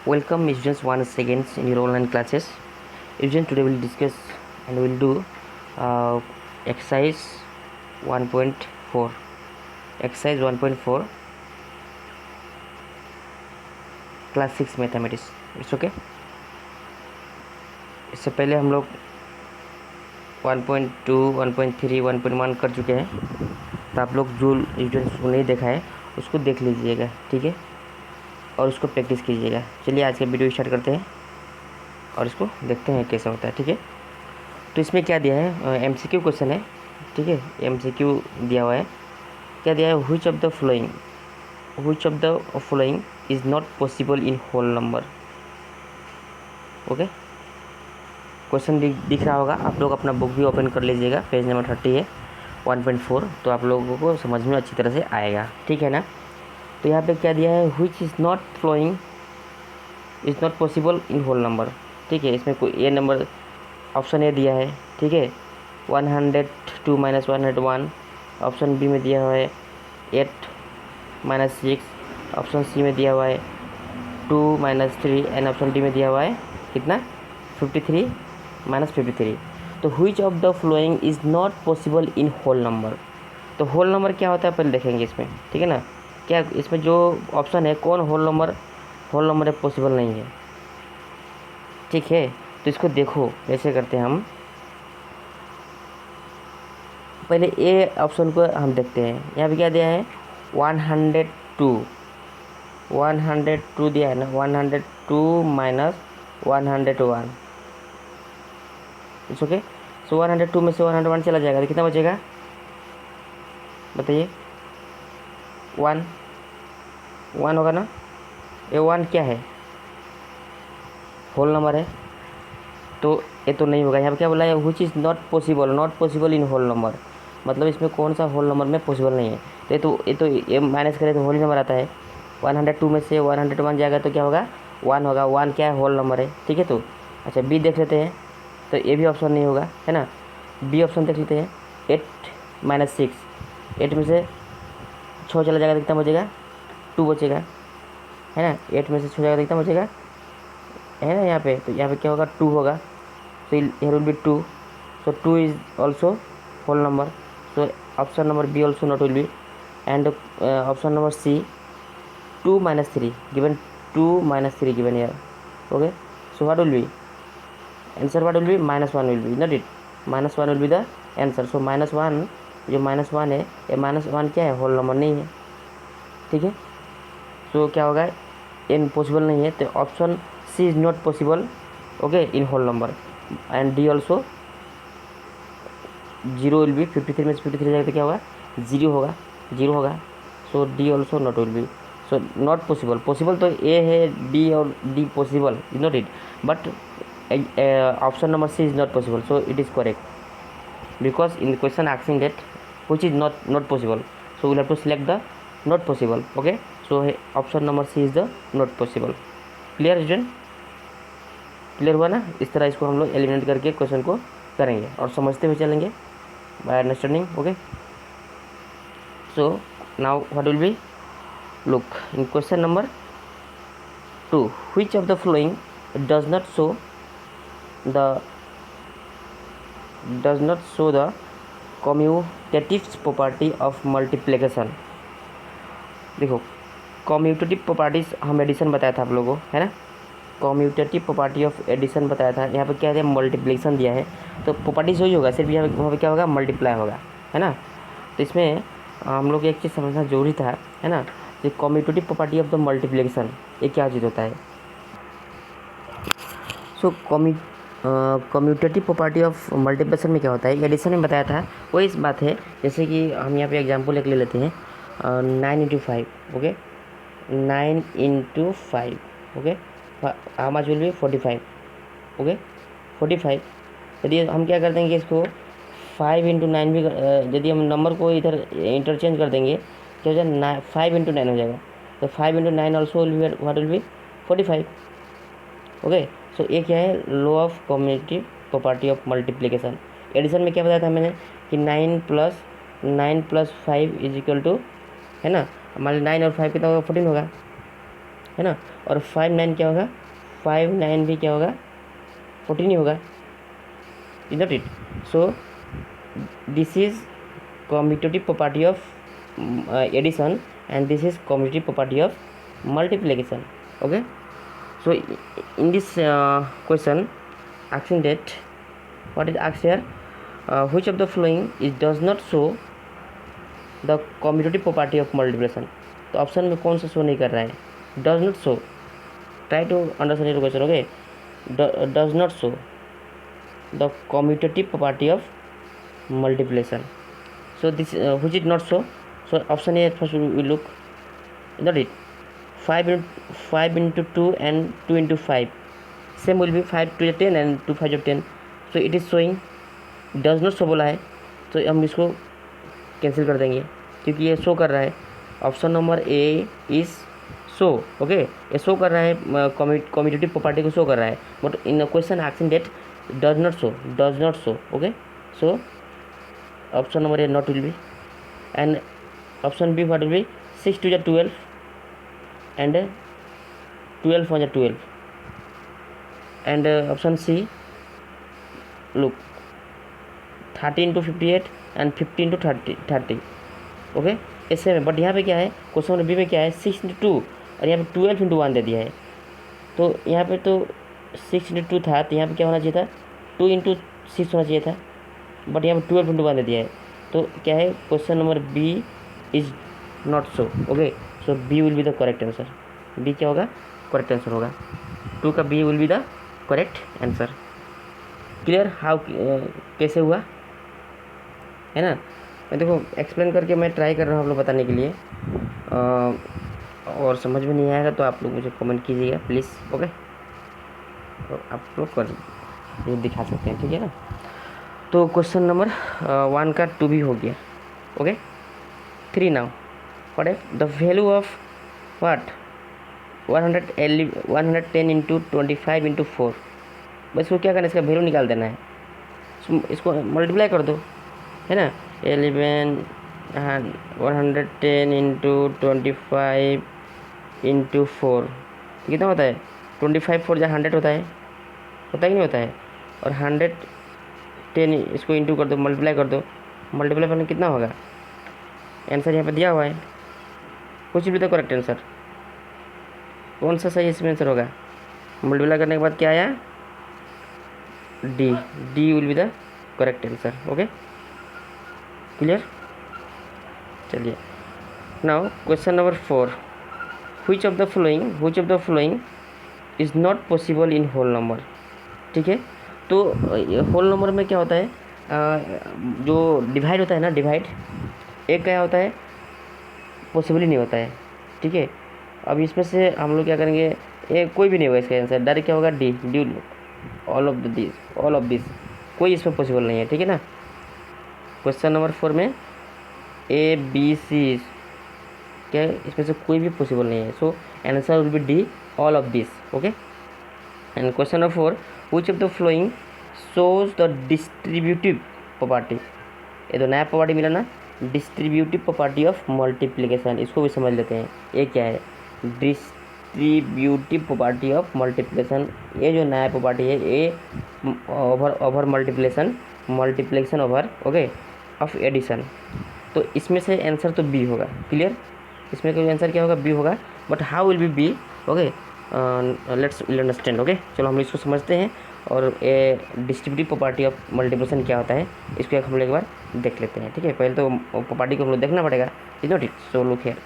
Welcome students once again in your online classes. Students, today we'll discuss and we'll do exercise 1.4. Exercise 1.4 class 6 mathematics. It's okay. इससे पहले हम लोग 1.2, 1.3, 1.1 कर चुके हैं. तो आप लोग जो स्टूडेंट्स को नहीं देखा है उसको देख लीजिएगा, ठीक है, और उसको प्रैक्टिस कीजिएगा. चलिए आज का वीडियो स्टार्ट करते हैं और इसको देखते हैं कैसे होता है, ठीक है. तो इसमें क्या दिया है, एमसीक्यू क्वेश्चन है, ठीक है. एमसीक्यू दिया हुआ है. क्या दिया है, which of the following is not possible in whole number. Okay, question दिख रहा होगा. आप लोग अपना बुक भी ओपन कर लीजिएगा. पेज नंबर 30 है 1.4. तो आप लोगों को समझ में अच्छी तरह से आएगा, ठीक है ना. तो यहाँ पे क्या दिया है, which is not possible in whole number, ठीक है. इसमें कोई ए नंबर ऑप्शन ए दिया है, ठीक है. 102 माइनस 101. ऑप्शन बी में दिया हुआ है 8 माइनस 6. ऑप्शन सी में दिया हुआ है 2 माइनस 3 एंड ऑप्शन डी में दिया हुआ है कितना, 53 माइनस 53. तो which of the following is not possible in whole number. तो होल नंबर क्या होता है पहले देखेंगे इसमें, ठीक है ना. क्या इसमें जो ऑप्शन है कौन होल नंबर है पॉसिबल नहीं है, ठीक है. तो इसको देखो कैसे करते हैं हम. पहले ए ऑप्शन को हम देखते हैं. यहाँ पे क्या दिया है, 102 दिया है ना. 102 माइनस 101. It's okay. सो 102 में से 101 चला जाएगा तो कितना बचेगा बताइए. 1 होगा ना. ये 1 क्या है, होल नंबर है. तो ये तो नहीं होगा. यहाँ पे क्या बोला है, which is not possible in whole number. मतलब इसमें कौन सा होल नंबर में पॉसिबल नहीं है. तो ये माइनस करें तो होल नंबर आता है. 102 में से 101 जाएगा तो क्या होगा, 1 होगा. 1 क्या है, होल नंबर है, ठीक है. तो अच्छा बी देख लेते हैं. तो ये भी ऑप्शन नहीं होगा, है ना. बी ऑप्शन देख लेते हैं. 8 माइनस 6. 8 में से 6 चला जाएगा तो कितना बचेगा, 2 बचेगा, है ना. 8 में से 6 जाएगा तो कितना बचेगा, है ना. यहाँ पे तो यहाँ पे क्या होगा, 2 होगा. So here will be 2. So 2 is also whole number. So option number B also not will be. And option number C, 2 minus 3 given. 2 minus 3 given here. Okay. So what will be answer? What will be, minus 1 will be, not it. Minus 1 will be the answer. So minus 1, जो minus 1 है, ये minus 1 क्या है, whole number नहीं है, ठीक है. सो क्या होगा, एन पॉसिबल नहीं है. तो option C is not possible, okay, in whole number. And D also 0 will be. 53 में से 53 जाएगा तो क्या होगा, 0 होगा. So D also not will be. So not possible तो ए है, बी और D possible is not it. But option number C is not possible. So it is correct because in question asking that which is not possible. So we'll have to select the not possible. Okay, so option number C is the not possible. Clear student, clear हुआ ना. इस तरह इसको हम लोग eliminate करके question को करेंगे और समझते हुए चलेंगे by understanding. Okay, so now what will B, look in question number 2. Which of the flowing does not show the commutative property of multiplication. देखो कम्यूटेटिव प्रॉपर्टीज़ हम एडिशन बताया था आप लोगों को, है ना. कम्यूटेटिव प्रॉपर्टी ऑफ एडिशन बताया था. यहाँ पे क्या है, मल्टीप्लिकेशन दिया है. तो प्रॉपर्टीज वही होगा, सिर्फ यहाँ वहाँ पे क्या होगा, मल्टीप्लाई होगा, है ना. तो इसमें हम लोग एक चीज़ समझना जरूरी था, है ना. जो commutative property of the multiplication, ये क्या चीज़ होता है. सो कम्यूटेटिव प्रॉपर्टी ऑफ मल्टीप्लिकेशन में क्या होता है, एडिशन में बताया था. वही इस बात है. जैसे कि हम यहाँ पे एग्जांपल एक ले लेते हैं. 9 × 5. Okay, 9 × 5. Okay, how much will be, 45. Okay, 45. यदि हम क्या कर देंगे इसको 5 × 9 भी, यदि हम नंबर को इधर इंटरचेंज कर देंगे तो हो जाएगा 5 × 9 हो जाएगा. तो 5 × 9 also will be, what will be, 45. Okay, so ये क्या है, law of commutative property of multiplication. Addition में क्या बताया था मैंने कि 9 + 5 इज इक्वल टू, है ना, मान ली 9 और 5 कितना होगा, 14 होगा, है ना। और 5 9 क्या होगा, 5 9 भी क्या होगा, 14 ही होगा, is not it. So this is commutative property of addition and this is commutative property of multiplication. Okay, so in this question asking that what is asked here, which of the following is does not show the commutative property of multiplication। तो option में कौन सा show नहीं कर रहा है, does not show, try to understand your question. Okay, does not show the commutative property of multiplication। So this which is not so, so option A first we will look, not it, 5 into 2 and 2 into 5 same will be 5 2 10 and 2 5 10, so it is showing does not show बोला है, तो हम इसको cancel कर देंगे क्योंकि ये show कर रहा है। Option number A is show. Okay, ये शो कर रहा है, कम्यूटेटिव प्रॉपर्टी को शो कर रहा है, but in question asking that does not show. Okay, so option number A not will be, and option B what will be, 6 to the 12 and 12 for the 12, and option C look 13 to 58 and 15 to 30। Okay, ऐसे में, but यहाँ पे क्या है, question number B में क्या है, 6 into 2 और यहाँ पे 12 into 1 दे दिया है, तो यहाँ पे तो 6 into 2 था, तो यहाँ पे क्या होना चाहिए था, 2 into 6 होना चाहिए था, बट यहाँ पे 12 into 1 दे दिया है, तो क्या है, question number B is not so. Okay, so B will be the correct answer, B क्या होगा, करेक्ट आंसर होगा, 2 का B will be the correct answer. Clear how कैसे हुआ है ना। मैं देखो एक्सप्लेन करके मैं ट्राई कर रहा हूँ आप लोग बताने के लिए, और समझ में नहीं आएगा तो आप लोग मुझे कमेंट कीजिएगा प्लीज़। ओके, तो आप लोग कर ये दिखा सकते हैं, ठीक है ना। तो क्वेश्चन नंबर 1 का 2 भी हो गया। ओके, 3 नाउ व्हाट है the value of what 110 into 25 into 4। बस इसको क्या करना है, इसका वैल्यू निकाल देना है, इसको मल्टीप्लाई कर दो, है ना। 110 इंटू 25 इंटू 4 कितना होता है, 25 4 जहाँ 100 होता है कि नहीं होता है, और 110 इसको इंटू कर दो, मल्टीप्लाई कर दो, मल्टीप्लाई करने कितना होगा, आंसर यहाँ पे दिया हुआ है, कुछ भी तो करेक्ट आंसर, कौन सा सही इसमें आंसर होगा, मल्टीप्लाई करने के बाद क्या आया, D will be the correct answer. Okay, clear. चलिए now question number 4, which of the following is not possible in whole number. ठीक है, तो होल नंबर में क्या होता है, जो डिवाइड होता है ना, डिवाइड एक क्या होता है, पॉसिबल ही नहीं होता है। ठीक है, अब इसमें से हम लोग क्या करेंगे, कोई भी नहीं होगा इसका आंसर, डायरेक्ट क्या होगा, डी ऑल ऑफ दिस, कोई इसमें पॉसिबल नहीं है। ठीक है ना, क्वेश्चन नंबर 4 में ए बी सी क्या है, इसमें से कोई भी पॉसिबल नहीं है, so answer will B D all of this. Okay, and question number 4, which of the flowing shows the distributive property. ये तो नया प्रॉपर्टी मिला ना, डिस्ट्रीब्यूटिव प्रॉपर्टी ऑफ मल्टीप्लिकेशन, इसको भी समझ लेते हैं, ये क्या है, डिस्ट्रीब्यूटिव प्रॉपर्टी ऑफ मल्टीप्लिकेशन। ये जो नया प्रॉपर्टी है, ये over multiplication over okay of addition, तो इसमें से आंसर तो बी होगा। क्लियर, इसमें कोई आंसर क्या होगा, बी होगा, but how will be B. Okay, let's understand. Okay, चलो हम इसको समझते हैं, और ये डिस्ट्रीब्यूटिव प्रॉपर्टी ऑफ मल्टीप्लिकेशन क्या होता है इसको हम लोग एक बार देख लेते हैं। ठीक है, पहले तो प्रॉपर्टी को हम लोग देखना पड़ेगा, is not it. So look here,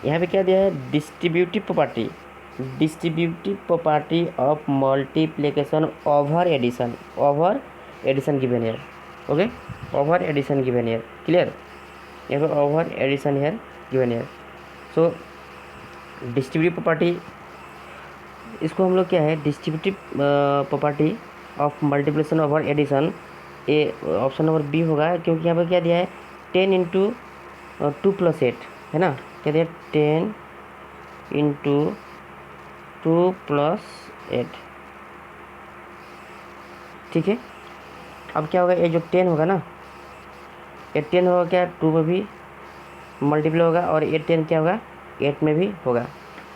यहाँ पे क्या दिया है, distributive property of multiplication over addition given here. Okay, over addition given here. Clear, यहाँ पे over addition here given here. So distributive property, इसको हम लोग क्या है, distributive property of multiplication over addition, ये ऑप्शन नंबर बी होगा, क्योंकि यहाँ पर क्या दिया है, 10 इंटू 2 + 8 है ना, क्या दिया, 10 इंटू 2 + 8। ठीक है, अब क्या होगा, ये जो 10 होगा ना, ये 10 होगा क्या, 2 में भी मल्टीप्लाई होगा, और ये 10 क्या होगा, 8 में भी होगा।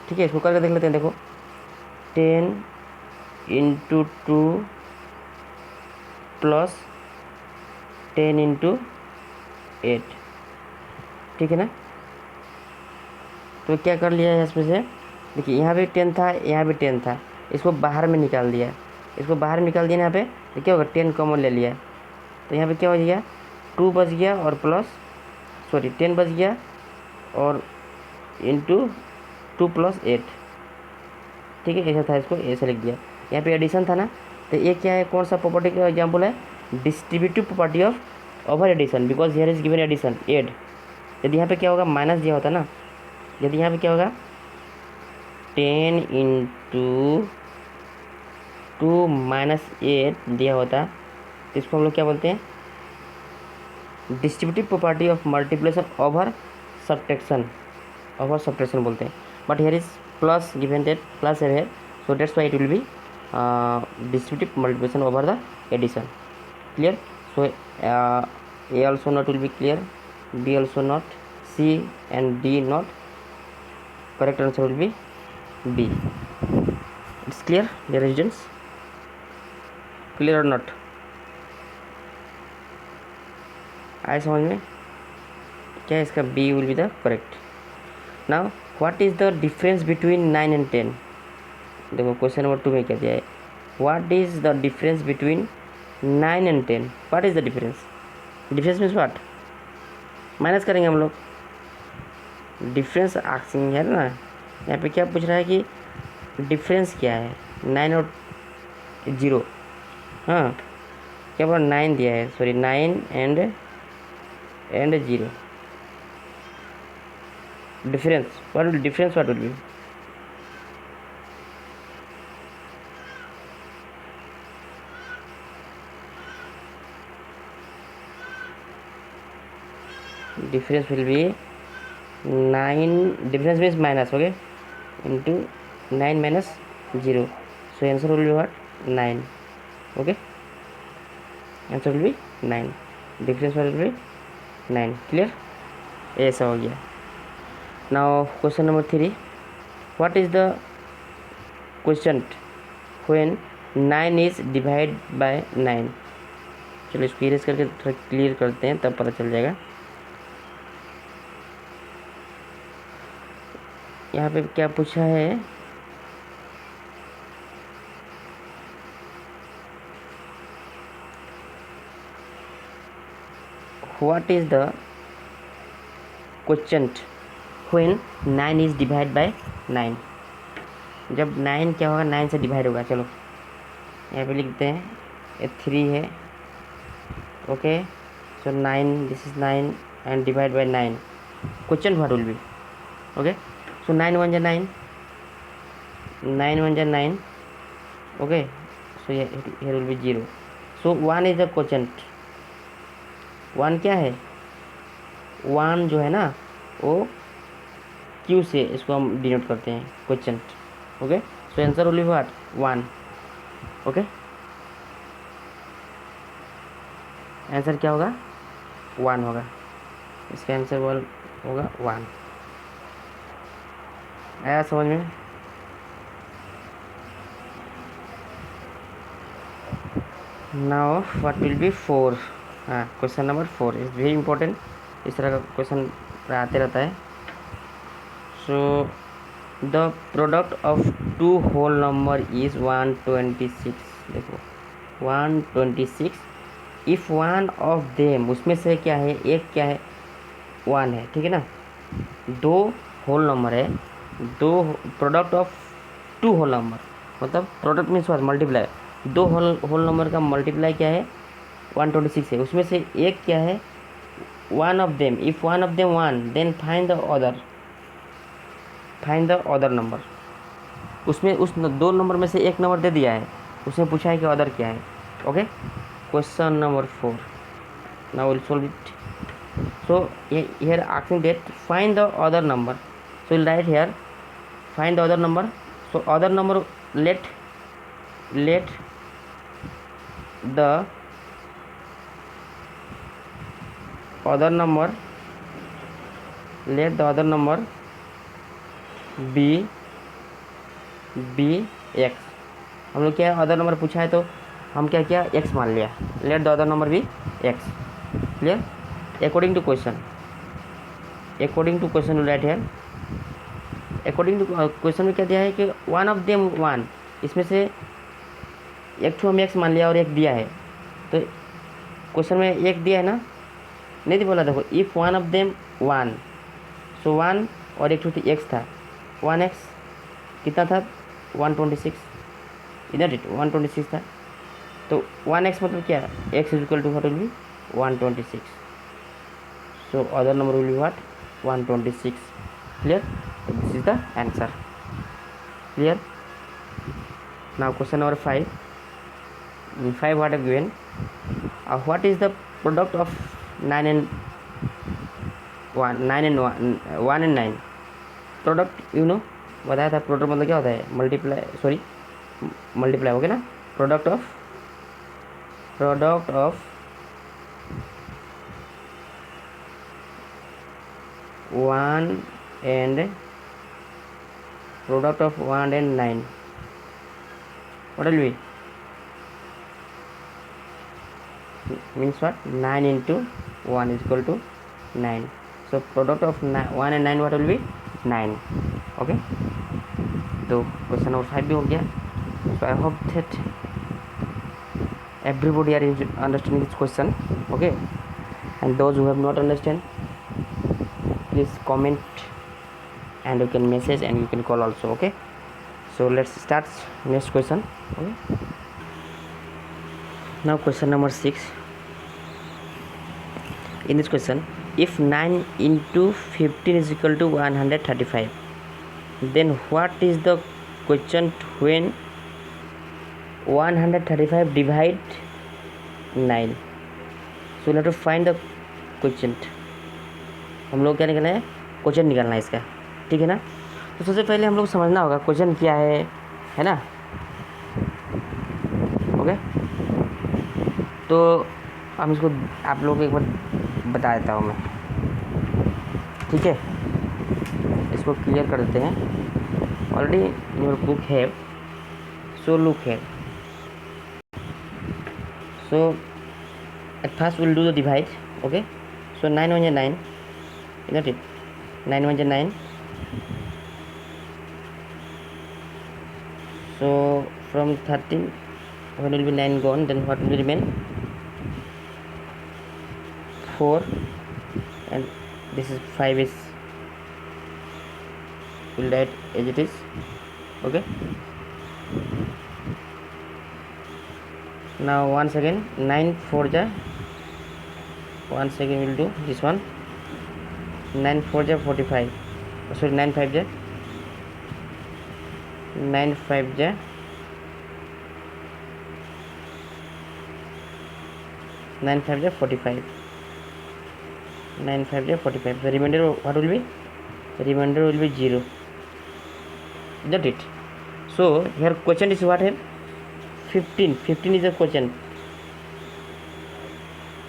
ठीक है, इसको करके देख लेते हैं। देखो 10 इंटू 2 प्लस 10 इंटू 8, ठीक है ना। तो क्या कर लिया है इसमें से, देखिए यहाँ भी 10 था, यहाँ भी 10 था, इसको बाहर में निकाल दिया। इसको बाहर निकाल दिया यहाँ पे, तो क्या होगा, 10 कॉमन ले लिया, तो यहाँ पे क्या हो गया, 2 बच गया और प्लस 10 बच गया और इंटू 2 प्लस 8, ठीक है, ऐसा था, इसको ऐसे लिख दिया। यहाँ पे एडिशन था ना, तो ये क्या है, कौन सा प्रॉपर्टी का एग्जाम्पल है, distributive property of over addition, because here is given addition add. यदि यहाँ पे क्या होगा, माइनस दिया होता ना, यदि यहाँ पे क्या होगा 10 इंटू 2 माइनस 8 दिया होता, तो इसको हम लोग क्या बोलते हैं, distributive property of multiplication over subtraction बोलते हैं। But here is plus given that plus है, so that's why it will be distributive multiplication over the addition. Clear? So A also not will be clear, B also not, C and D not. Correct answer will be B. It's clear, dear students? Clear or not? आए समझ में, क्या इसका B will be the correct. Now what is the difference between 9 and 10? देखो question number 2 में क्या दिया है, what is the difference between 9 and 10, what is the difference, difference means what, minus करेंगे हम लोग, डिफरेंस आस्किंग है ना, यहाँ पे क्या पूछ रहा है कि डिफरेंस क्या है 9 और 0, हाँ क्या बोला 9 दिया है, sorry 9 and 0, difference what will B, difference will be 9, difference means minus, okay, into 9 minus 0, so answer will be what, 9, okay, answer will be 9, difference will be 9. Clear? ऐसा हो गया. Now question number 3, what is the quotient when 9 is divided by 9? चलो इसको erase करके थोड़ा clear करते हैं, तब पता चल जाएगा. यहाँ पे क्या पूछा है, what is the quotient when 9 is divide by 9, जब 9 क्या होगा, 9 से डिवाइड होगा. चलो यहाँ पे लिखते हैं, ये 3 है, okay, so 9, this is 9 and divide by 9, quotient what will B, okay. So 9 1 9, 9 1 9, okay. So here will be 0. So 1 is the quotient. 1 क्या है, 1 जो है ना वो Q से इसको हम डिनोट करते हैं, quotient, okay. So answer will be what, 1, okay. Answer क्या होगा, 1 होगा, इसका आंसर होगा 1. आया समझ में. नाउ व्हाट विल बी 4, हाँ question number 4 is very important, इस तरह का क्वेश्चन आते रहता है. So the product of 2 whole number is 126, देखो 126, इफ़ वन ऑफ देम, उसमें से क्या है, एक क्या है, 1 है, ठीक है ना. 2 होल नंबर है, 2 प्रोडक्ट ऑफ 2 होल नंबर, मतलब product means multiply, 2 whole number का मल्टीप्लाई क्या है, 126 है, उसमें से एक क्या है, one of them, if one of them 1, then find the other number. उसमें उस 2 नंबर में से एक नंबर दे दिया है, उसने पूछा है कि अदर क्या है, okay. Question number 4, now will solve it. So here asking that find the other number, so we'll write here find the other number. So other number, let the other number be be x. हम लोग क्या है, other number पूछा है तो हम क्या किया, एक्स मान लिया। Let the other number be x. Clear? According to question right है। अकॉर्डिंग टू क्वेश्चन में क्या दिया है कि वन ऑफ देम वन, इसमें से एक ठो हम एक्स मान लिया और एक दिया है। तो क्वेश्चन में एक दिया है ना, नहीं तो बोला देखो, if one of them one, so one और एक ठो एक्स था, 1x कितना था, 126, इधर इट 126 था। तो 1x मतलब क्या, x is equal to what will be 126। So other number will be what, 126। Clear? This is the answer. Clear? Now question number 5 what I've given, what is the product of 9 and 1 and 9? Product you know बताया था, product मतलब क्या होता है, multiply हो गया ना। Product of 1 and 9, what will be, means what, 9 into 1 is equal to 9. So product of 1 and 9 what will be 9. Okay, तो क्वेश्चन नंबर 5 भी हो गया। So I hope that everybody are understanding this question. Okay, and those who have not understand, please comment and you can message and you can call also. Okay, so let's start next question. Okay, now question number 6. In this question, if 9 into 15 is equal to 135, then what is the quotient when 135 divide 9? So we have to find the quotient. हम लोग क्या निकालना है, question निकालना है इसका, ठीक है ना। तो सबसे पहले हम लोग समझना होगा क्वेश्चन क्या है ना। ओके, तो हम इसको आप लोग को एक बार बता देता हूँ मैं, ठीक है। इसको क्लियर कर देते हैं। ऑलरेडी इन योर बुक है, सो लुक है। So at first will do the divide. Okay, so 9 1 9, isn't it? 9 1 9. So from 13, when will be 9 gone, then what will remain? 4, and this is 5 is will write as it is. Okay, now once again 9 4 ja, once again we'll do this one, 9 4 ja 45, sorry 9 5 ja 9 5 ja 9 5 ja 45, 9 5 ja 45. The remainder what will be? The remainder will be 0. That it. So here question is what here? 15 is the question.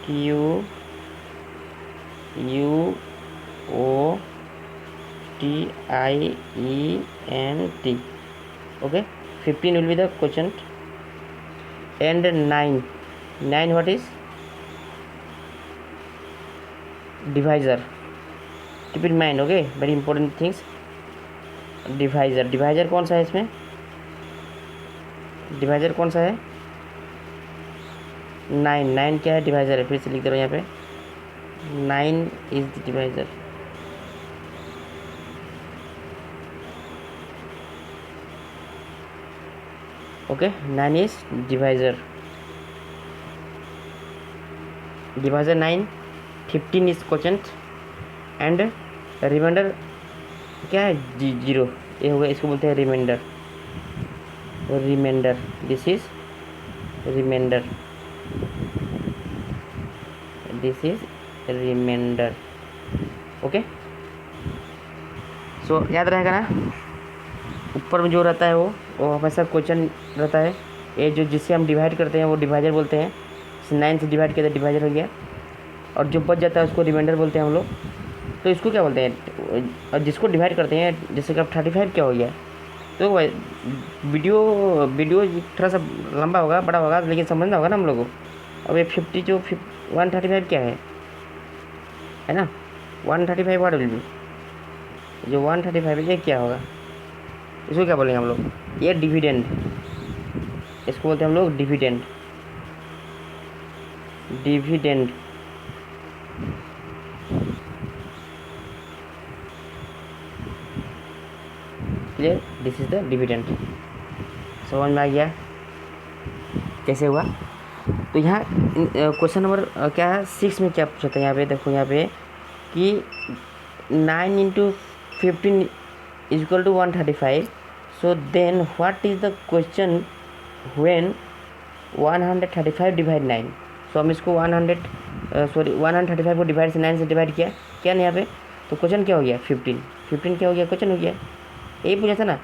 Q U O T I E N T. Okay, 15 will be the quotient. And 9 what is? Divisor. Keep in mind, okay, very important things. Divisor कौन सा है इसमें, divisor कौन सा है, 9 क्या है, divisor है। फिर से लिख दे रहा हूँ यहाँ पे, 9 is the divisor. Okay, 9 is divisor. 9, 15 is quotient and remainder क्या है, 0। ये हो गया, इसको बोलते हैं remainder. This is remainder, okay. So याद रहेगा ना, ऊपर में जो रहता है वो हमेशा क्वेश्चन रहता है। ये जो जिससे हम डिवाइड करते हैं वो डिवाइजर बोलते हैं। 9 से डिवाइड किया तो डिवाइजर हो गया, और जो बच जाता है उसको रिमाइंडर बोलते हैं हम लोग। तो इसको क्या बोलते हैं, और जिसको डिवाइड करते हैं, जैसे कि अब 35 क्या हो गया। तो भाई वीडियो वीडियो थोड़ा सा लंबा होगा, बड़ा होगा, लेकिन समझना होगा ना हम लोगों को। अब ये 50 जो 135 क्या है ना, 135 वाट विल बी, जो 135 है ये क्या होगा, इसको क्या बोलेंगे हम लोग, ये डिविडेंड, इसको बोलते हैं हम लोग dividend. Dividend clear, this is the dividend. समझ में आ गया कैसे हुआ। तो यहाँ क्वेश्चन नंबर क्या है 6 में क्या पूछा था, यहाँ पे देखो, यहाँ पे कि 9 × 15 = 135। So then what is the question when 135 divide 9। सो हम इसको 135 को डिवाइड से 9 से डिवाइड किया, क्या नहीं यहाँ पे, तो क्वेश्चन क्या हो गया 15 क्या हो गया, क्वेश्चन हो गया, यही पूछा था ना।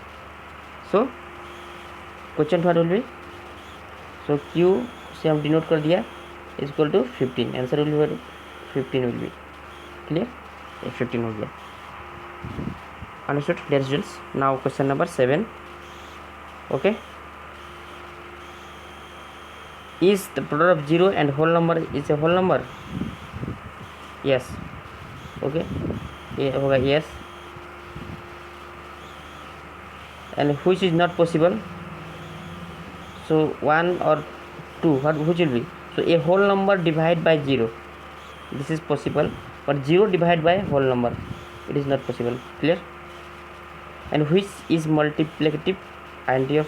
So question what will be, so Q से हम डिनोट कर दिया = 15, answer will be 15 will be, clear, ये 15 हो गया। Understood dear students. Now question number 7, okay. Is the product of 0 and whole number is a whole number? Yes, okay, ये होगा yes। and which is not possible, so 1 or 2, which will be, so a whole number divided by 0, this is possible, but 0 divided by whole number, it is not possible, clear। and which is multiplicative identity of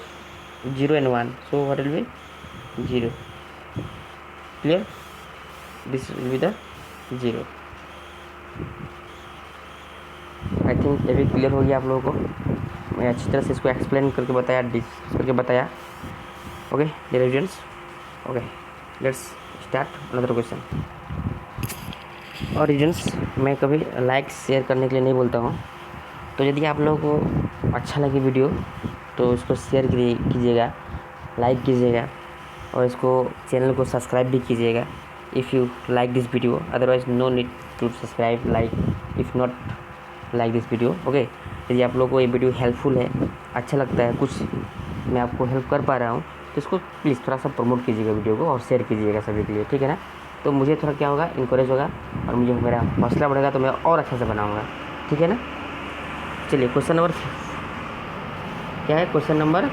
0 and 1, so what will be 0, clear, this will be the 0। I think ये भी clear हो गया आप लोगों को, मैं अच्छी तरह से इसको एक्सप्लेन करके बताया, डिस्कस करके बताया, okay dear students. Okay let's start another question. और स्टूडेंट्स मैं कभी लाइक शेयर करने के लिए नहीं बोलता हूँ, तो यदि आप लोगों को अच्छा लगे वीडियो तो उसको शेयर कीजिएगा, लाइक कीजिएगा, और इसको चैनल को सब्सक्राइब भी कीजिएगा if you like this video, otherwise no need to subscribe like if not like this video, okay. यदि आप लोगों को ये वीडियो हेल्पफुल है, अच्छा लगता है, कुछ मैं आपको हेल्प कर पा रहा हूँ, तो इसको प्लीज़ थोड़ा सा प्रमोट कीजिएगा वीडियो को, और शेयर कीजिएगा सभी के लिए, ठीक है ना। तो मुझे थोड़ा क्या होगा, इंकरेज होगा, और मुझे मेरा हौसला बढ़ेगा, तो मैं और अच्छा से बनाऊँगा, ठीक है ना। चलिए क्वेश्चन नंबर क्या है, question number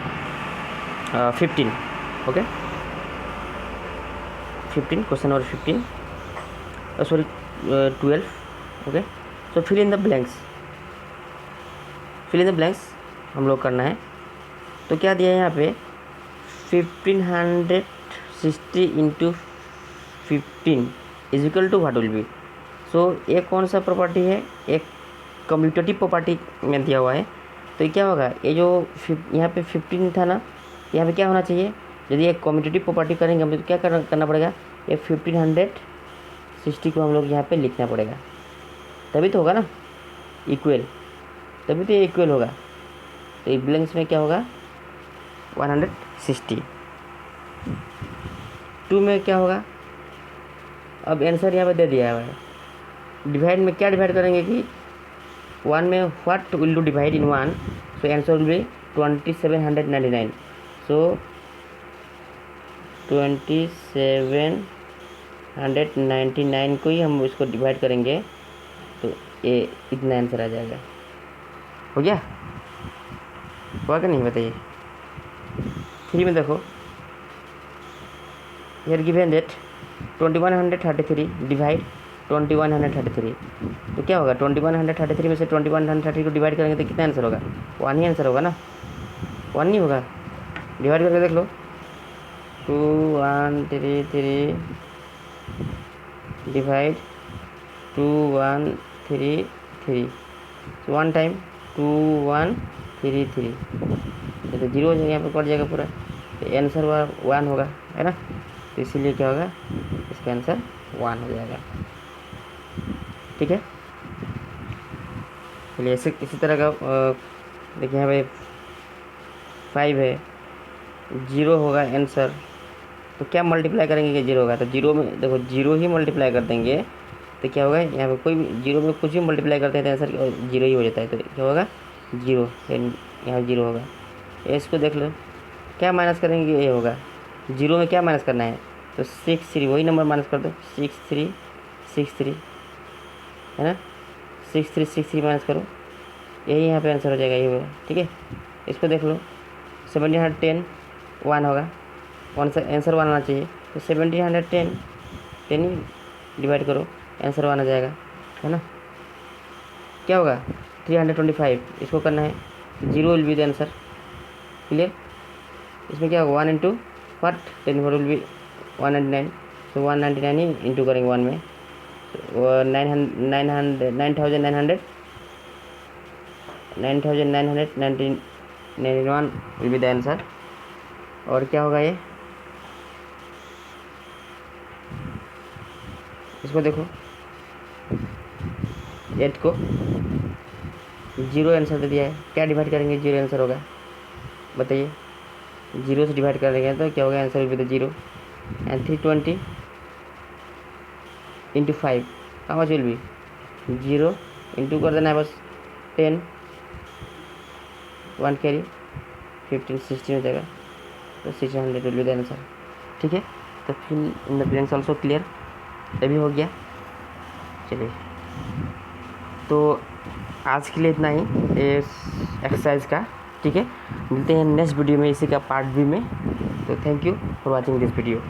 15, okay 15, question number 15 sorry 12, okay. So fill in the blanks, fill in the blanks हम लोग करना है। तो क्या दिया है यहाँ पे 1560 × 15 = व्हाट विल बी। सो ये कौन सा प्रॉपर्टी है, एक कम्यूटेटिव प्रॉपर्टी में दिया हुआ है। तो ये क्या होगा, ये जो यहाँ पे 15 था ना, यहाँ पे क्या होना चाहिए, यदि एक कम्यूटेटिव प्रॉपर्टी करेंगे हम तो क्या करना पड़ेगा, ये 1560 को हम लोग यहाँ पे लिखना पड़ेगा, तभी तो होगा ना इक्वल, तभी तो ये इक्वल होगा। तो एक ब्लैंक्स में क्या होगा 160, 2 में क्या होगा, अब आंसर यहाँ पे दे दिया है। डिवाइड में क्या डिवाइड करेंगे कि 1 में what will do divide in 1, so answer will B 2799। सो 2799 को ही हम इसको डिवाइड करेंगे, तो ये इतना आंसर आ जाएगा। हो गया, हुआ कि नहीं बताइए। 3 में देखो, हियर गिवन दैट 2133 डिवाइड 2133, तो क्या होगा 2133 में से 2133 को डिवाइड करेंगे तो कितना आंसर होगा, 1 ही आंसर होगा ना, 1 नहीं होगा, डिवाइड करके देख लो। 2133 डिवाइड 2133, 1 टाइम 2133, ये तो 0 हो जाएगा, यहाँ पर कट जाएगा पूरा, तो आंसर 1 होगा, है ना। तो इसीलिए क्या होगा, इसका आंसर 1 हो जाएगा, ठीक है। चलिए इसी तरह का देखिए यहाँ पे 5 है, 0 होगा आंसर, तो क्या मल्टीप्लाई करेंगे कि 0 होगा, तो 0 में देखो 0 ही मल्टीप्लाई कर देंगे तो क्या होगा, यहाँ पे कोई भी जीरो में कुछ भी मल्टीप्लाई करते हैं तो आंसर जीरो ही हो जाता है। तो क्या होगा, जीरो, यहाँ जीरो होगा। इसको देख लो, क्या माइनस करेंगे, ये होगा जीरो में क्या माइनस करना है, तो 6 3, वही नंबर माइनस कर दो, 6 3 6 3 है ना, 6 3 6 3 माइनस करो, यही यहाँ पे आंसर हो जाएगा, ये होगा। ठीक है, इसको देख लो, 1710 1 होगा, आंसर 1 आना चाहिए, तो 1710 10 ही डिवाइड करो, आंसर 1 आ जाएगा, है ना। क्या होगा, 325, इसको करना है, zero will be the answer. Clear, इसमें क्या होगा, 1 इंटू व्हाट, 10 विल बी 199, तो 199 ही इंटू करेंगे 1 में, तो 9991 विल बी द आंसर। और क्या होगा ये, इसको देखो, 8 को जीरो आंसर दे दिया है, क्या डिवाइड करेंगे, जीरो आंसर होगा, बताइए, जीरो से डिवाइड करेंगे तो क्या होगा, answer will be the zero. And 320 into 5 how much will be, zero into कर देना है बस 10, 1 कैरी 15 16 हो जाएगा, तो 600 विल बी द आंसर। ठीक है, तो फिर इन द ब्लैंक्स ऑल्सो क्लियर, ये भी हो गया। चलिए, तो आज के लिए इतना ही एक्सरसाइज का। ठीक है, मिलते हैं नेक्स्ट वीडियो में, इसी का पार्ट बी में। तो thank you for watching this video.